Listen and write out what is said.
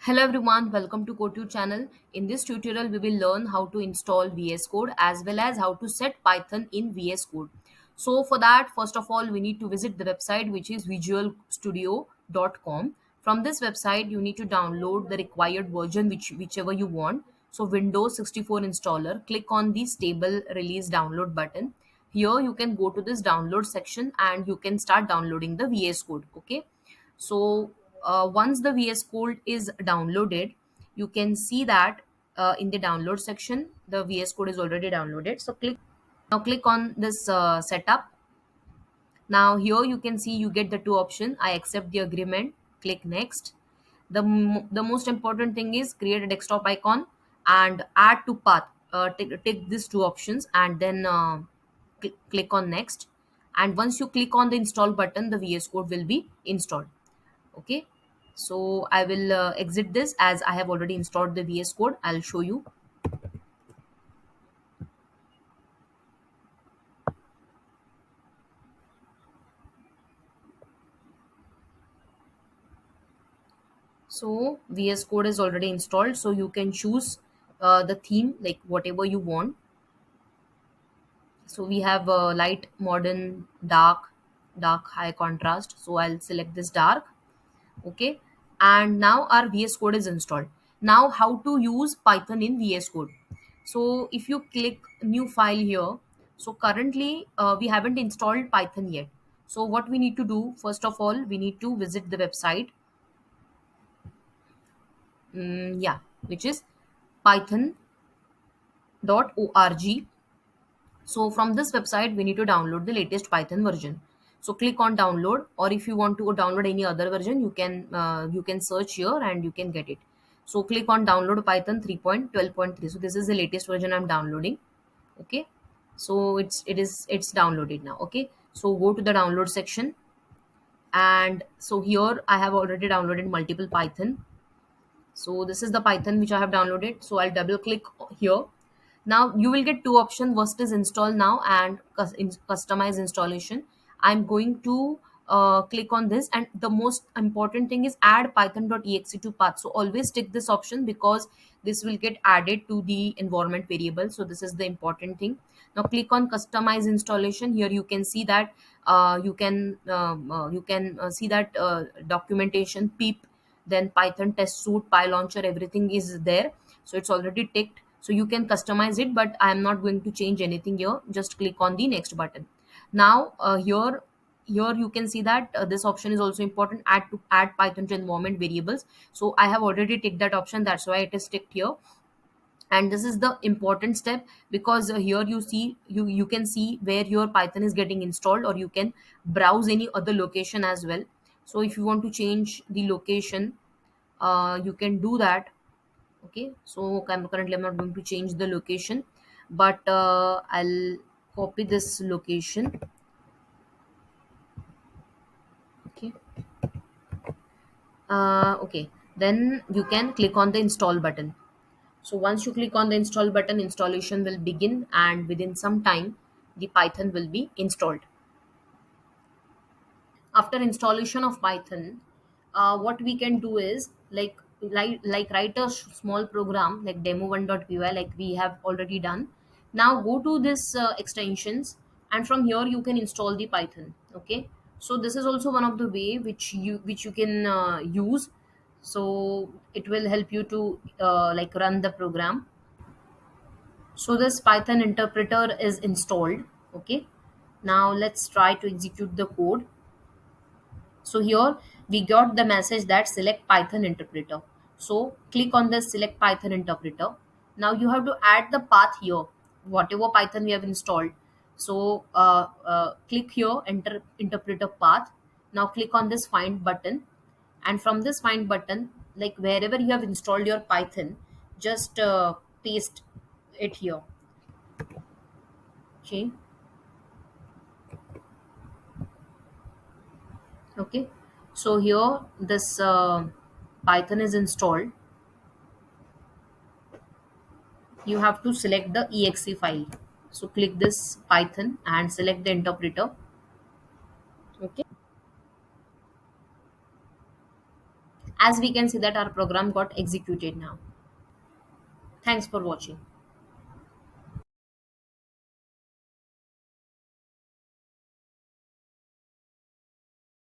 Hello everyone, welcome to CodeTube channel. In this tutorial, we will learn how to install VS Code as well as how to set Python in VS Code. So for that, first of all, we need to visit the website which is visualstudio.com. From this website, you need to download the required version whichever you want. So Windows 64 installer, click on the stable release download button. Here you can go to this download section and you can start downloading the VS Code. Okay, so once the VS Code is downloaded, you can see that in the download section, the VS Code is already downloaded. So click on this setup. Now here you can see you get the two options. I accept the agreement. Click next. The most important thing is create a desktop icon and add to path. Take these two options and then click on next. And once you click on the install button, the VS Code will be installed. Okay, so I will exit this as I have already installed the VS Code. I'll show you. So VS Code is already installed, so you can choose the theme like whatever you want. So we have light, modern, dark, high contrast. So I'll select this dark. Okay, and now our VS Code is installed. Now how to use Python in VS Code? So if you click new file here, so currently we haven't installed Python yet. So what we need to do, first of all, we need to visit the website. Yeah, which is python.org. So from this website, we need to download the latest Python version. So click on download, or if you want to download any other version, you can search here and you can get it. So click on download Python 3.12.3. So this is the latest version I'm downloading. Okay, so it's downloaded now. Okay, so go to the download section, and so here I have already downloaded multiple Python. So this is the Python which I have downloaded. So I'll double click here. Now you will get two options. First is install now and customize installation. I'm going to click on this, and the most important thing is add python.exe to path. So always tick this option because this will get added to the environment variable. So this is the important thing. Now click on customize installation. Here you can see that you can see that documentation pip, then Python test suite, PyLauncher, everything is there. So it's already ticked. So you can customize it, but I am not going to change anything here. Just click on the next button. Now here you can see that this option is also important. Add Python to environment variables. So I have already ticked that option. That's why it is ticked here. And this is the important step because here you can see where your Python is getting installed, or you can browse any other location as well. So if you want to change the location, you can do that. Okay, so currently I'm not going to change the location, but I'll copy this location. Okay, okay, then you can click on the install button. So once you click on the install button, installation will begin, and within some time the Python will be installed. After installation of Python, what we can do is like write a small program like demo1.py, like we have already done. Now go to this extensions, and from here you can install the Python. Okay, so this is also one of the way which you can use. So it will help you to like run the program. So this Python interpreter is installed. Okay, now let's try to execute the code. So here we got the message that select Python interpreter. So click on the select Python interpreter. Now you have to add the path here, whatever Python we have installed. So click here, enter interpreter path. Now click on this find button, and from this find button, like wherever you have installed your Python, just paste it here. Okay. Okay. So here this Python is installed. You have to select the exe file. So click this Python and select the interpreter. Okay, As we can see that our program got executed now. Thanks for watching.